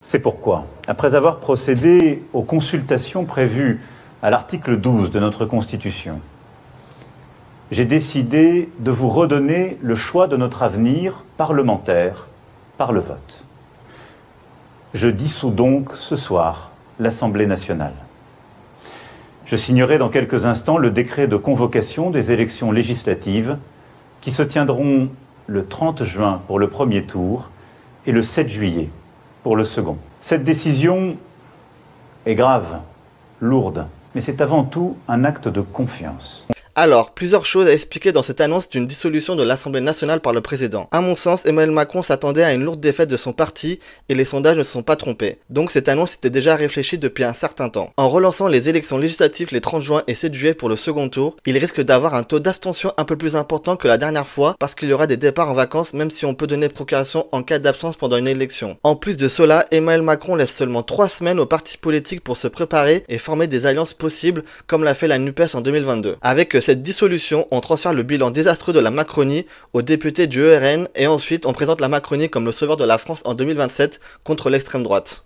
C'est pourquoi, après avoir procédé aux consultations prévues à l'article 12 de notre Constitution, j'ai décidé de vous redonner le choix de notre avenir parlementaire par le vote. Je dissous donc ce soir l'Assemblée nationale. Je signerai dans quelques instants le décret de convocation des élections législatives qui se tiendront le 30 juin pour le premier tour et le 7 juillet pour le second. Cette décision est grave, lourde, mais c'est avant tout un acte de confiance. Alors, plusieurs choses à expliquer dans cette annonce d'une dissolution de l'Assemblée nationale par le président. À mon sens, Emmanuel Macron s'attendait à une lourde défaite de son parti et les sondages ne se sont pas trompés. Donc cette annonce était déjà réfléchie depuis un certain temps. En relançant les élections législatives les 30 juin et 7 juillet pour le second tour, il risque d'avoir un taux d'abstention un peu plus important que la dernière fois parce qu'il y aura des départs en vacances même si on peut donner procuration en cas d'absence pendant une élection. En plus de cela, Emmanuel Macron laisse seulement 3 semaines aux partis politiques pour se préparer et former des alliances possibles comme l'a fait la NUPES en 2022. Avec cette dissolution, on transfère le bilan désastreux de la Macronie aux députés du ERN et ensuite on présente la Macronie comme le sauveur de la France en 2027 contre l'extrême droite.